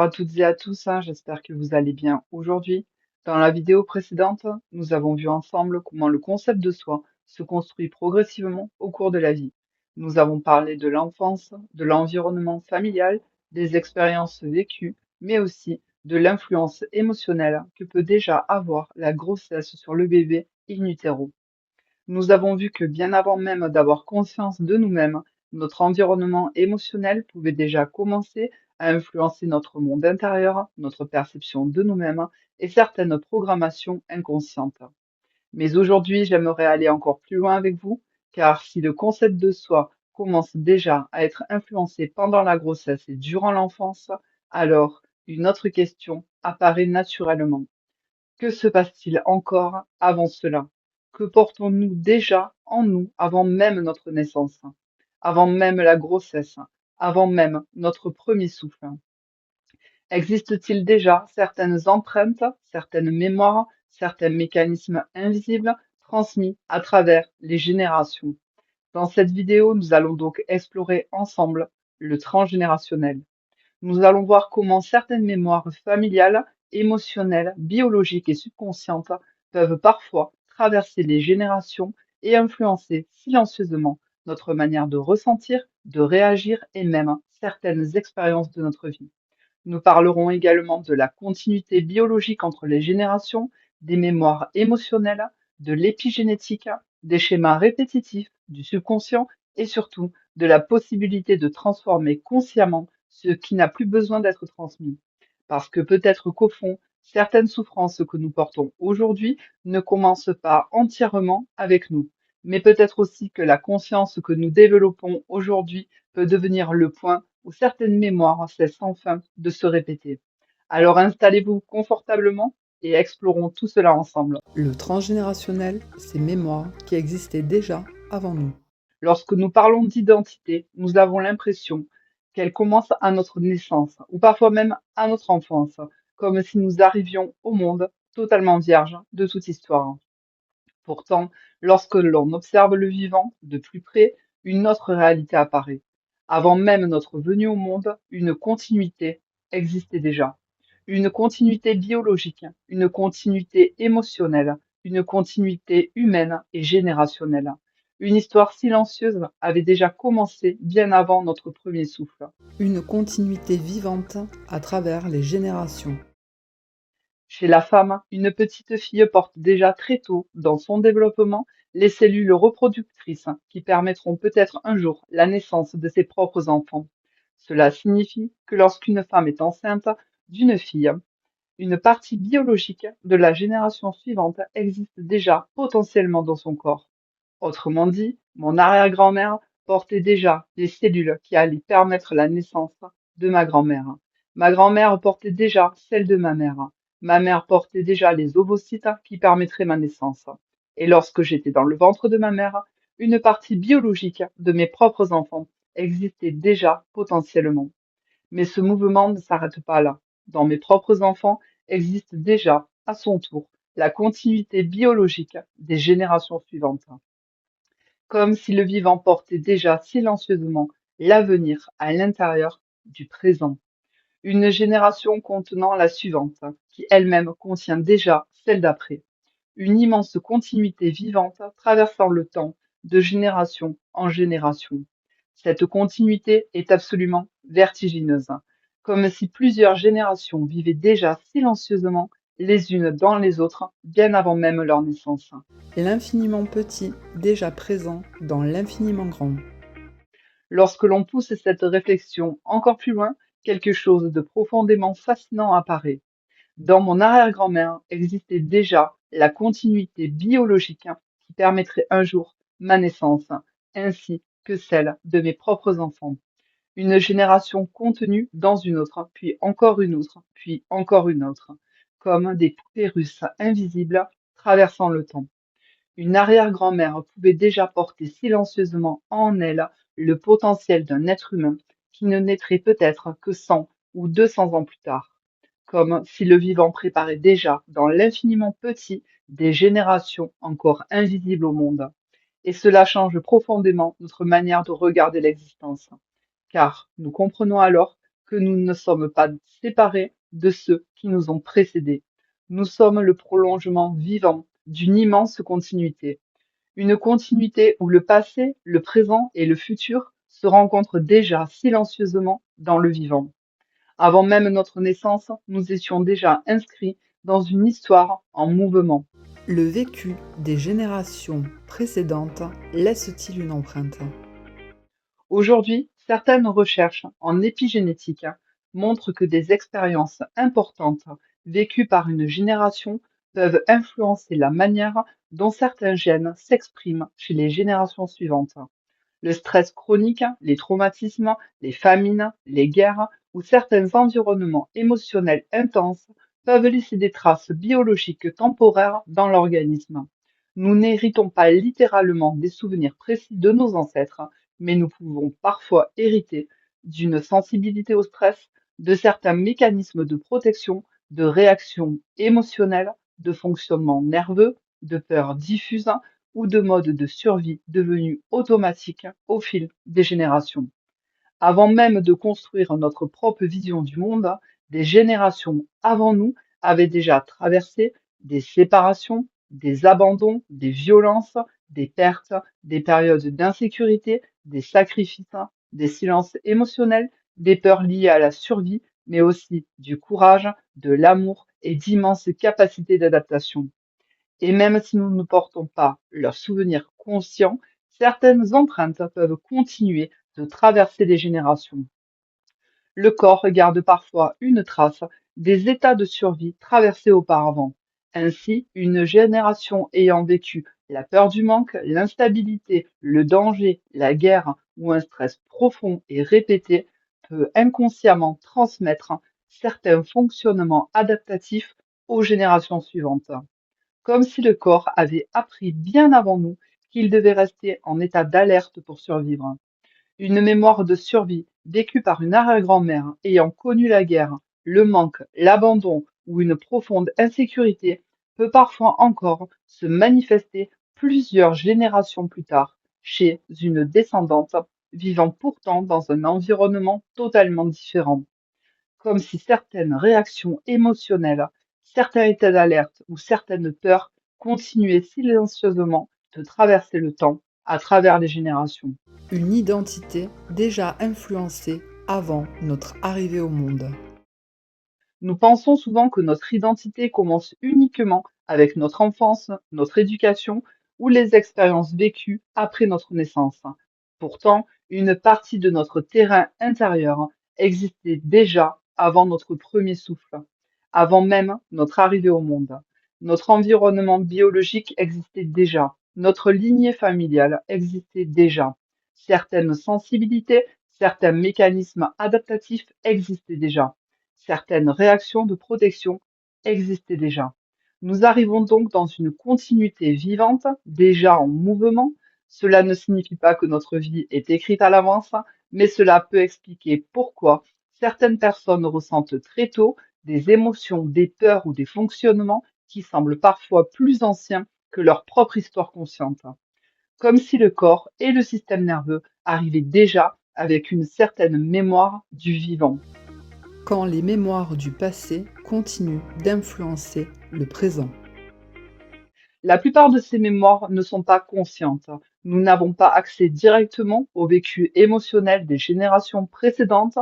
À toutes et à tous, j'espère que vous allez bien aujourd'hui. Dans la vidéo précédente, nous avons vu ensemble comment le concept de soi se construit progressivement au cours de la vie. Nous avons parlé de l'enfance, de l'environnement familial, des expériences vécues, mais aussi de l'influence émotionnelle que peut déjà avoir la grossesse sur le bébé in utero. Nous avons vu que bien avant même d'avoir conscience de nous-mêmes, notre environnement émotionnel pouvait déjà commencer à influencer notre monde intérieur, notre perception de nous-mêmes et certaines programmations inconscientes. Mais aujourd'hui, j'aimerais aller encore plus loin avec vous, car si le concept de soi commence déjà à être influencé pendant la grossesse et durant l'enfance, alors une autre question apparaît naturellement. Que se passe-t-il encore avant cela? Que portons-nous déjà en nous avant même notre naissance, avant même la grossesse, avant même notre premier souffle? Existe-t-il déjà certaines empreintes, certaines mémoires, certains mécanismes invisibles transmis à travers les générations? Dans cette vidéo, nous allons donc explorer ensemble le transgénérationnel. Nous allons voir comment certaines mémoires familiales, émotionnelles, biologiques et subconscientes peuvent parfois traverser les générations et influencer silencieusement notre manière de ressentir, de réagir et même certaines expériences de notre vie. Nous parlerons également de la continuité biologique entre les générations, des mémoires émotionnelles, de l'épigénétique, des schémas répétitifs, du subconscient et surtout de la possibilité de transformer consciemment ce qui n'a plus besoin d'être transmis. Parce que peut-être qu'au fond, certaines souffrances que nous portons aujourd'hui ne commencent pas entièrement avec nous, mais peut-être aussi que la conscience que nous développons aujourd'hui peut devenir le point où certaines mémoires cessent enfin de se répéter. Alors installez-vous confortablement et explorons tout cela ensemble. Le transgénérationnel, ces mémoires qui existaient déjà avant nous. Lorsque nous parlons d'identité, nous avons l'impression qu'elle commence à notre naissance, ou parfois même à notre enfance, comme si nous arrivions au monde totalement vierges de toute histoire. Pourtant, lorsque l'on observe le vivant de plus près, une autre réalité apparaît. Avant même notre venue au monde, une continuité existait déjà. Une continuité biologique, une continuité émotionnelle, une continuité humaine et générationnelle. Une histoire silencieuse avait déjà commencé bien avant notre premier souffle. Une continuité vivante à travers les générations. Chez la femme, une petite fille porte déjà très tôt, dans son développement, les cellules reproductrices qui permettront peut-être un jour la naissance de ses propres enfants. Cela signifie que lorsqu'une femme est enceinte d'une fille, une partie biologique de la génération suivante existe déjà potentiellement dans son corps. Autrement dit, mon arrière-grand-mère portait déjà les cellules qui allaient permettre la naissance de ma grand-mère. Ma grand-mère portait déjà celle de ma mère. Ma mère portait déjà les ovocytes qui permettraient ma naissance. Et lorsque j'étais dans le ventre de ma mère, une partie biologique de mes propres enfants existait déjà potentiellement. Mais ce mouvement ne s'arrête pas là. Dans mes propres enfants existe déjà, à son tour, la continuité biologique des générations suivantes. Comme si le vivant portait déjà silencieusement l'avenir à l'intérieur du présent. Une génération contenant la suivante, qui elle-même contient déjà celle d'après. Une immense continuité vivante traversant le temps de génération en génération. Cette continuité est absolument vertigineuse, comme si plusieurs générations vivaient déjà silencieusement les unes dans les autres bien avant même leur naissance. L'infiniment petit déjà présent dans l'infiniment grand. Lorsque l'on pousse cette réflexion encore plus loin, quelque chose de profondément fascinant apparaît. Dans mon arrière-grand-mère existait déjà la continuité biologique qui permettrait un jour ma naissance, ainsi que celle de mes propres enfants. Une génération contenue dans une autre, puis encore une autre, puis encore une autre, comme des poupées russes invisibles traversant le temps. Une arrière-grand-mère pouvait déjà porter silencieusement en elle le potentiel d'un être humain qui ne naîtrait peut-être que 100 ou 200 ans plus tard, comme si le vivant préparait déjà dans l'infiniment petit des générations encore invisibles au monde. Et cela change profondément notre manière de regarder l'existence, car nous comprenons alors que nous ne sommes pas séparés de ceux qui nous ont précédés. Nous sommes le prolongement vivant d'une immense continuité. Une continuité où le passé, le présent et le futur se rencontrent déjà silencieusement dans le vivant. Avant même notre naissance, nous étions déjà inscrits dans une histoire en mouvement. Le vécu des générations précédentes laisse-t-il une empreinte? Aujourd'hui, certaines recherches en épigénétique montrent que des expériences importantes vécues par une génération peuvent influencer la manière dont certains gènes s'expriment chez les générations suivantes. Le stress chronique, les traumatismes, les famines, les guerres ou certains environnements émotionnels intenses peuvent laisser des traces biologiques temporaires dans l'organisme. Nous n'héritons pas littéralement des souvenirs précis de nos ancêtres, mais nous pouvons parfois hériter d'une sensibilité au stress, de certains mécanismes de protection, de réactions émotionnelles, de fonctionnement nerveux, de peurs diffuses ou de modes de survie devenus automatiques au fil des générations. Avant même de construire notre propre vision du monde, des générations avant nous avaient déjà traversé des séparations, des abandons, des violences, des pertes, des périodes d'insécurité, des sacrifices, des silences émotionnels, des peurs liées à la survie, mais aussi du courage, de l'amour et d'immenses capacités d'adaptation. Et même si nous ne portons pas leurs souvenirs conscients, certaines empreintes peuvent continuer de traverser les générations. Le corps garde parfois une trace des états de survie traversés auparavant. Ainsi, une génération ayant vécu la peur du manque, l'instabilité, le danger, la guerre ou un stress profond et répété peut inconsciemment transmettre certains fonctionnements adaptatifs aux générations suivantes, comme si le corps avait appris bien avant nous qu'il devait rester en état d'alerte pour survivre. Une mémoire de survie vécue par une arrière-grand-mère ayant connu la guerre, le manque, l'abandon ou une profonde insécurité peut parfois encore se manifester plusieurs générations plus tard chez une descendante vivant pourtant dans un environnement totalement différent, comme si certaines réactions émotionnelles, certains états d'alerte ou certaines peurs continuaient silencieusement de traverser le temps à travers les générations. Une identité déjà influencée avant notre arrivée au monde. Nous pensons souvent que notre identité commence uniquement avec notre enfance, notre éducation ou les expériences vécues après notre naissance. Pourtant, une partie de notre terrain intérieur existait déjà avant notre premier souffle, avant même notre arrivée au monde. Notre environnement biologique existait déjà, notre lignée familiale existait déjà. Certaines sensibilités, certains mécanismes adaptatifs existaient déjà. Certaines réactions de protection existaient déjà. Nous arrivons donc dans une continuité vivante, déjà en mouvement. Cela ne signifie pas que notre vie est écrite à l'avance, mais cela peut expliquer pourquoi certaines personnes ressentent très tôt des émotions, des peurs ou des fonctionnements qui semblent parfois plus anciens que leur propre histoire consciente, comme si le corps et le système nerveux arrivaient déjà avec une certaine mémoire du vivant. Quand les mémoires du passé continuent d'influencer le présent. La plupart de ces mémoires ne sont pas conscientes. Nous n'avons pas accès directement au vécu émotionnel des générations précédentes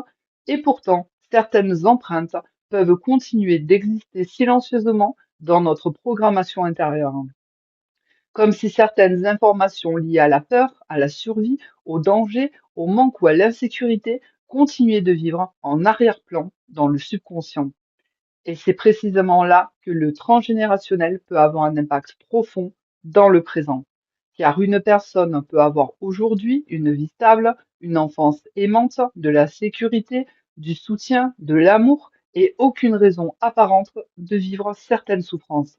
et pourtant, certaines empreintes peuvent continuer d'exister silencieusement dans notre programmation intérieure, comme si certaines informations liées à la peur, à la survie, au danger, au manque ou à l'insécurité continuaient de vivre en arrière-plan dans le subconscient. Et c'est précisément là que le transgénérationnel peut avoir un impact profond dans le présent. Car une personne peut avoir aujourd'hui une vie stable, une enfance aimante, de la sécurité, du soutien, de l'amour et aucune raison apparente de vivre certaines souffrances.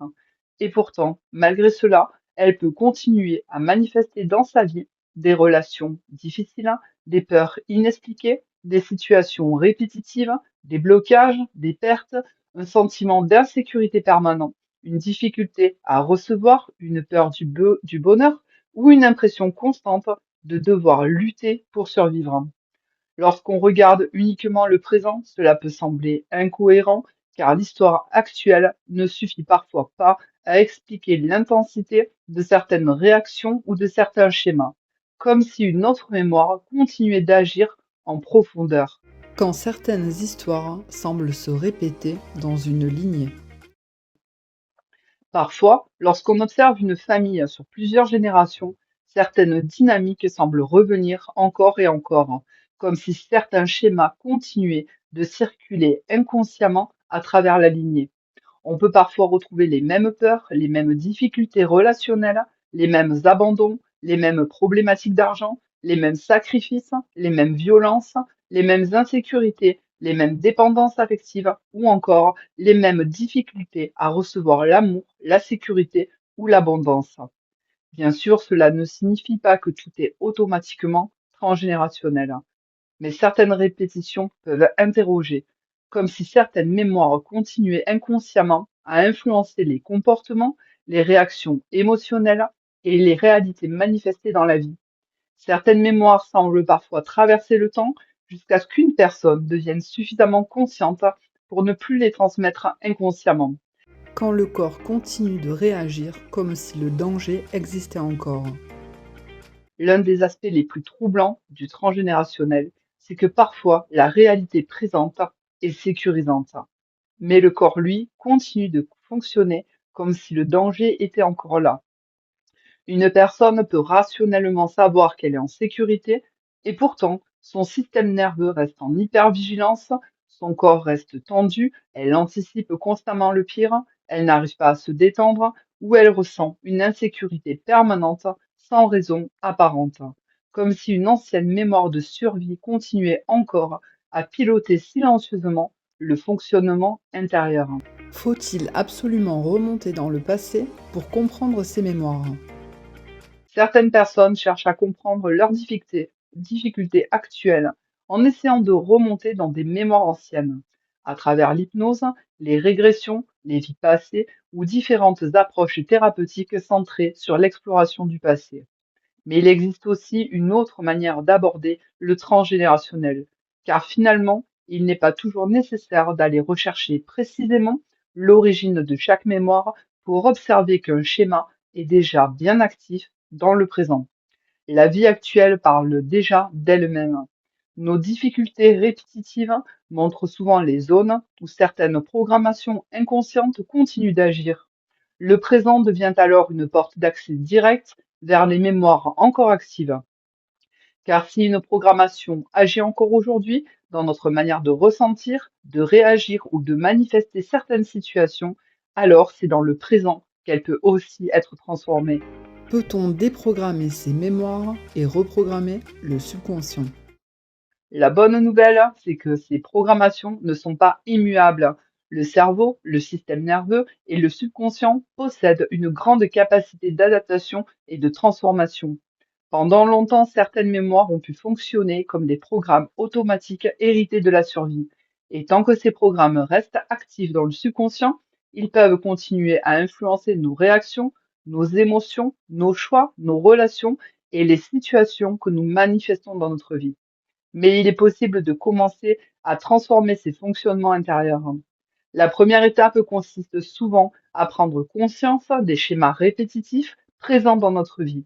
Et pourtant, malgré cela, elle peut continuer à manifester dans sa vie des relations difficiles, des peurs inexpliquées, des situations répétitives, des blocages, des pertes, un sentiment d'insécurité permanent, une difficulté à recevoir, une peur du bonheur ou une impression constante de devoir lutter pour survivre. Lorsqu'on regarde uniquement le présent, cela peut sembler incohérent, car l'histoire actuelle ne suffit parfois pas à expliquer l'intensité de certaines réactions ou de certains schémas, comme si une autre mémoire continuait d'agir en profondeur. Quand certaines histoires semblent se répéter dans une lignée. Parfois, lorsqu'on observe une famille sur plusieurs générations, certaines dynamiques semblent revenir encore et encore, comme si certains schémas continuaient de circuler inconsciemment à travers la lignée. On peut parfois retrouver les mêmes peurs, les mêmes difficultés relationnelles, les mêmes abandons, les mêmes problématiques d'argent, les mêmes sacrifices, les mêmes violences, les mêmes insécurités, les mêmes dépendances affectives ou encore les mêmes difficultés à recevoir l'amour, la sécurité ou l'abondance. Bien sûr, cela ne signifie pas que tout est automatiquement transgénérationnel, mais certaines répétitions peuvent interroger, comme si certaines mémoires continuaient inconsciemment à influencer les comportements, les réactions émotionnelles et les réalités manifestées dans la vie. Certaines mémoires semblent parfois traverser le temps jusqu'à ce qu'une personne devienne suffisamment consciente pour ne plus les transmettre inconsciemment. Quand le corps continue de réagir comme si le danger existait encore. L'un des aspects les plus troublants du transgénérationnel, c'est que parfois la réalité présente est sécurisante, mais le corps, lui, continue de fonctionner comme si le danger était encore là. Une personne peut rationnellement savoir qu'elle est en sécurité, et pourtant son système nerveux reste en hypervigilance, son corps reste tendu, elle anticipe constamment le pire, elle n'arrive pas à se détendre, ou elle ressent une insécurité permanente sans raison apparente, comme si une ancienne mémoire de survie continuait encore à piloter silencieusement le fonctionnement intérieur. Faut-il absolument remonter dans le passé pour comprendre ces mémoires? Certaines personnes cherchent à comprendre leurs difficultés actuelles en essayant de remonter dans des mémoires anciennes, à travers l'hypnose, les régressions, les vies passées ou différentes approches thérapeutiques centrées sur l'exploration du passé. Mais il existe aussi une autre manière d'aborder le transgénérationnel, car finalement, il n'est pas toujours nécessaire d'aller rechercher précisément l'origine de chaque mémoire pour observer qu'un schéma est déjà bien actif dans le présent. La vie actuelle parle déjà d'elle-même. Nos difficultés répétitives montrent souvent les zones où certaines programmations inconscientes continuent d'agir. Le présent devient alors une porte d'accès direct vers les mémoires encore actives. Car si une programmation agit encore aujourd'hui dans notre manière de ressentir, de réagir ou de manifester certaines situations, alors c'est dans le présent qu'elle peut aussi être transformée. Peut-on déprogrammer ces mémoires et reprogrammer le subconscient? La bonne nouvelle, c'est que ces programmations ne sont pas immuables. Le cerveau, le système nerveux et le subconscient possèdent une grande capacité d'adaptation et de transformation. Pendant longtemps, certaines mémoires ont pu fonctionner comme des programmes automatiques hérités de la survie. Et tant que ces programmes restent actifs dans le subconscient, ils peuvent continuer à influencer nos réactions, nos émotions, nos choix, nos relations et les situations que nous manifestons dans notre vie. Mais il est possible de commencer à transformer ces fonctionnements intérieurs. La première étape consiste souvent à prendre conscience des schémas répétitifs présents dans notre vie,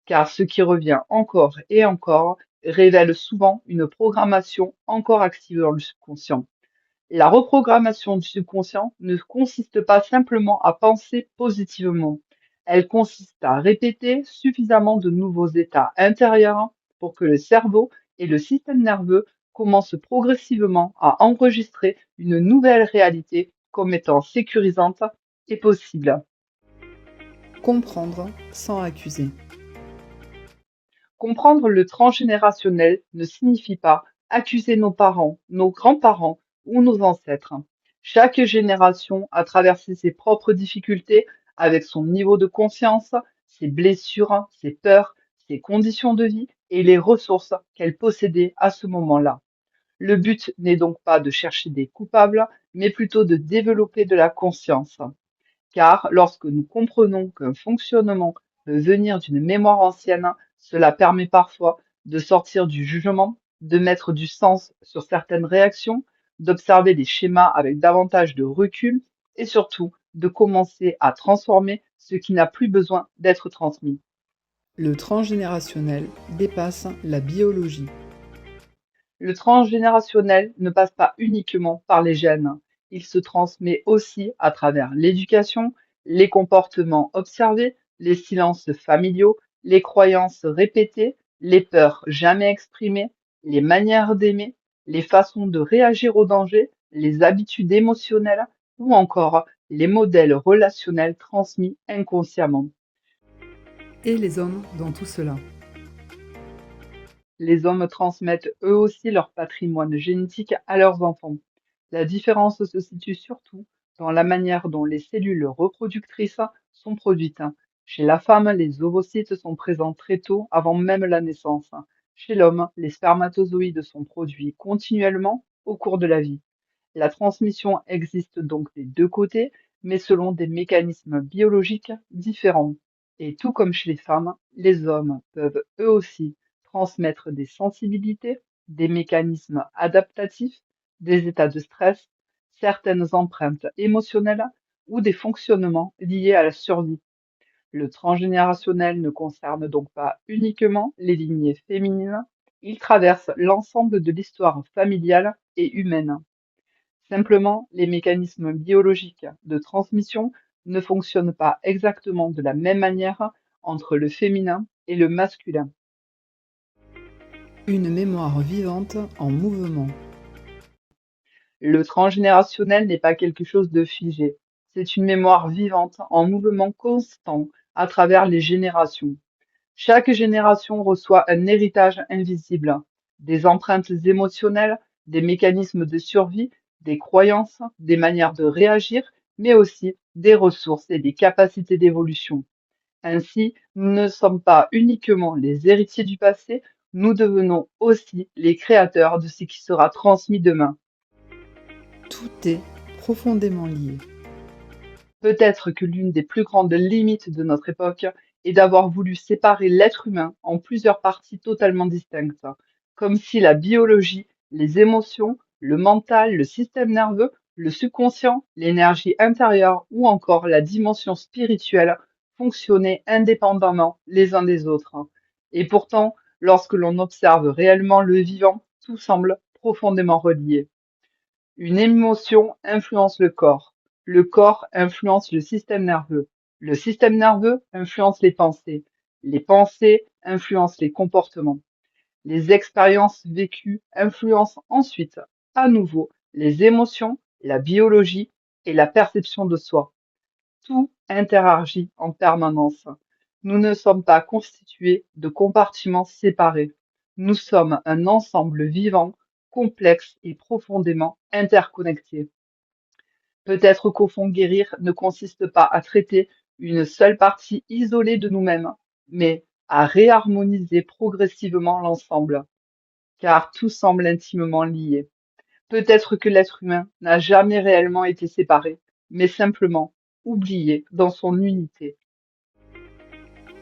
car ce qui revient encore et encore révèle souvent une programmation encore active dans le subconscient. La reprogrammation du subconscient ne consiste pas simplement à penser positivement. Elle consiste à répéter suffisamment de nouveaux états intérieurs pour que le cerveau et le système nerveux commencent progressivement à enregistrer une nouvelle réalité comme étant sécurisante et possible. Comprendre sans accuser. Comprendre le transgénérationnel ne signifie pas accuser nos parents, nos grands-parents ou nos ancêtres. Chaque génération a traversé ses propres difficultés avec son niveau de conscience, ses blessures, ses peurs, ses conditions de vie et les ressources qu'elle possédait à ce moment-là. Le but n'est donc pas de chercher des coupables, mais plutôt de développer de la conscience. Car lorsque nous comprenons qu'un fonctionnement peut venir d'une mémoire ancienne, cela permet parfois de sortir du jugement de mettre du sens sur certaines réactions, d'observer les schémas avec davantage de recul et surtout de commencer à transformer ce qui n'a plus besoin d'être transmis. Le transgénérationnel dépasse la biologie. Le transgénérationnel ne passe pas uniquement par les gènes, il se transmet aussi à travers l'éducation, les comportements observés, les silences familiaux, les croyances répétées, les peurs jamais exprimées, les manières d'aimer, les façons de réagir au danger, les habitudes émotionnelles ou encore les modèles relationnels transmis inconsciemment. Et les hommes dans tout cela. Les hommes transmettent eux aussi leur patrimoine génétique à leurs enfants. La différence se situe surtout dans la manière dont les cellules reproductrices sont produites. Chez la femme, les ovocytes sont présents très tôt, avant même la naissance. Chez l'homme, les spermatozoïdes sont produits continuellement au cours de la vie. La transmission existe donc des deux côtés, mais selon des mécanismes biologiques différents. Et tout comme chez les femmes, les hommes peuvent eux aussi transmettre des sensibilités, des mécanismes adaptatifs, des états de stress, certaines empreintes émotionnelles ou des fonctionnements liés à la survie. Le transgénérationnel ne concerne donc pas uniquement les lignées féminines, il traverse l'ensemble de l'histoire familiale et humaine. Simplement, les mécanismes biologiques de transmission ne fonctionnent pas exactement de la même manière entre le féminin et le masculin. Une mémoire vivante en mouvement. Le transgénérationnel n'est pas quelque chose de figé. C'est une mémoire vivante en mouvement constant à travers les générations. Chaque génération reçoit un héritage invisible, des empreintes émotionnelles, des mécanismes de survie, des croyances, des manières de réagir, mais aussi des ressources et des capacités d'évolution. Ainsi, nous ne sommes pas uniquement les héritiers du passé, nous devenons aussi les créateurs de ce qui sera transmis demain. Tout est profondément lié. Peut-être que l'une des plus grandes limites de notre époque est d'avoir voulu séparer l'être humain en plusieurs parties totalement distinctes, comme si la biologie, les émotions, le mental, le système nerveux, le subconscient, l'énergie intérieure ou encore la dimension spirituelle fonctionnaient indépendamment les uns des autres. Et pourtant, lorsque l'on observe réellement le vivant, tout semble profondément relié. Une émotion influence le corps influence le système nerveux influence les pensées influencent les comportements, les expériences vécues influencent ensuite à nouveau les émotions, la biologie et la perception de soi. Tout interagit en permanence. Nous ne sommes pas constitués de compartiments séparés. Nous sommes un ensemble vivant, complexe et profondément interconnecté. Peut-être qu'au fond, guérir ne consiste pas à traiter une seule partie isolée de nous-mêmes, mais à réharmoniser progressivement l'ensemble, car tout semble intimement lié. Peut-être que l'être humain n'a jamais réellement été séparé, mais simplement oublié dans son unité.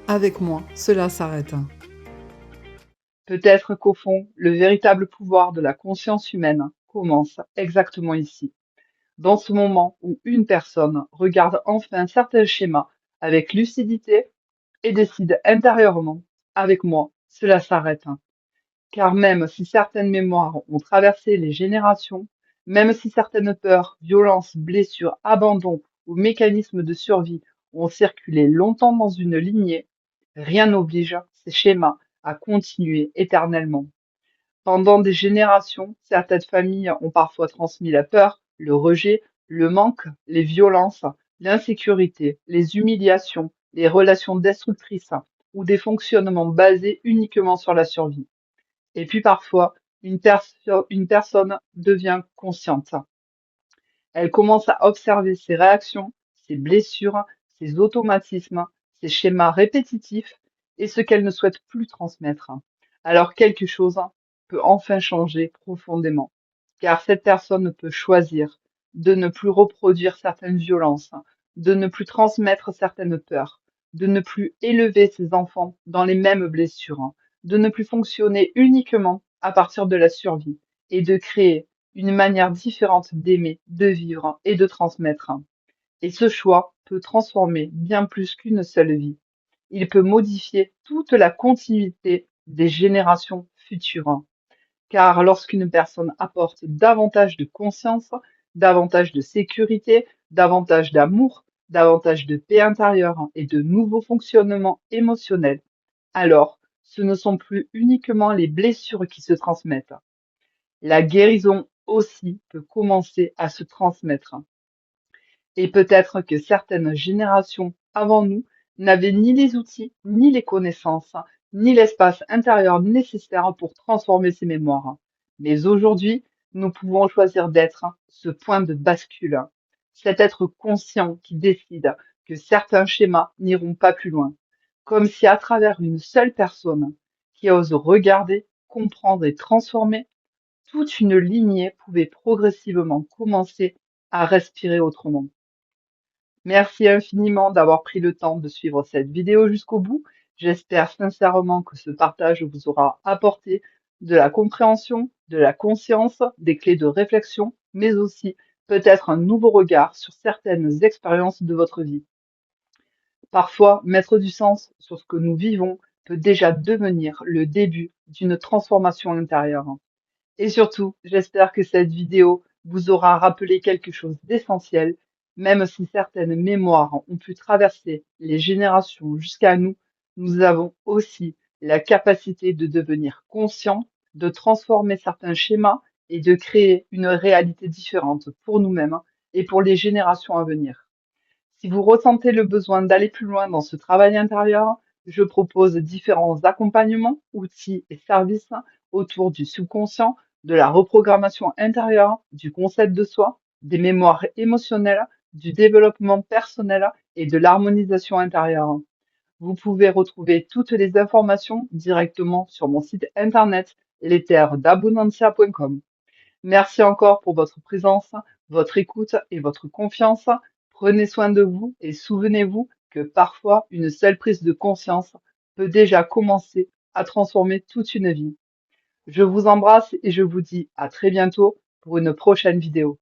Avec moi, cela s'arrête. Peut-être qu'au fond, le véritable pouvoir de la conscience humaine commence exactement ici, dans ce moment où une personne regarde enfin certains schémas avec lucidité et décide intérieurement, avec moi, cela s'arrête. Car même si certaines mémoires ont traversé les générations, même si certaines peurs, violences, blessures, abandons ou mécanismes de survie ont circulé longtemps dans une lignée, rien n'oblige ces schémas à continuer éternellement. Pendant des générations, certaines familles ont parfois transmis la peur, le rejet, le manque, les violences, l'insécurité, les humiliations, les relations destructrices ou des fonctionnements basés uniquement sur la survie. Et puis parfois, une personne devient consciente. Elle commence à observer ses réactions, ses blessures, ses automatismes, ses schémas répétitifs et ce qu'elle ne souhaite plus transmettre. Alors quelque chose peut enfin changer profondément, car cette personne peut choisir de ne plus reproduire certaines violences, de ne plus transmettre certaines peurs, de ne plus élever ses enfants dans les mêmes blessures, de ne plus fonctionner uniquement à partir de la survie et de créer une manière différente d'aimer, de vivre et de transmettre. Et ce choix peut transformer bien plus qu'une seule vie. Il peut modifier toute la continuité des générations futures. Car lorsqu'une personne apporte davantage de conscience, davantage de sécurité, davantage d'amour, davantage de paix intérieure et de nouveaux fonctionnements émotionnels, alors ce ne sont plus uniquement les blessures qui se transmettent. La guérison aussi peut commencer à se transmettre. Et peut-être que certaines générations avant nous n'avaient ni les outils, ni les connaissances, ni l'espace intérieur nécessaire pour transformer ces mémoires. Mais aujourd'hui, nous pouvons choisir d'être ce point de bascule, cet être conscient qui décide que certains schémas n'iront pas plus loin, comme si à travers une seule personne qui ose regarder, comprendre et transformer, toute une lignée pouvait progressivement commencer à respirer autrement. Merci infiniment d'avoir pris le temps de suivre cette vidéo jusqu'au bout. J'espère sincèrement que ce partage vous aura apporté de la compréhension, de la conscience, des clés de réflexion, mais aussi peut-être un nouveau regard sur certaines expériences de votre vie. Parfois, mettre du sens sur ce que nous vivons peut déjà devenir le début d'une transformation intérieure. Et surtout, j'espère que cette vidéo vous aura rappelé quelque chose d'essentiel, même si certaines mémoires ont pu traverser les générations jusqu'à nous, nous avons aussi la capacité de devenir conscients, de transformer certains schémas et de créer une réalité différente pour nous-mêmes et pour les générations à venir. Si vous ressentez le besoin d'aller plus loin dans ce travail intérieur, je propose différents accompagnements, outils et services autour du subconscient, de la reprogrammation intérieure, du concept de soi, des mémoires émotionnelles, du développement personnel et de l'harmonisation intérieure. Vous pouvez retrouver toutes les informations directement sur mon site internet leterdabundancia.com. Merci encore pour votre présence, votre écoute et votre confiance. Prenez soin de vous et souvenez-vous que parfois une seule prise de conscience peut déjà commencer à transformer toute une vie. Je vous embrasse et je vous dis à très bientôt pour une prochaine vidéo.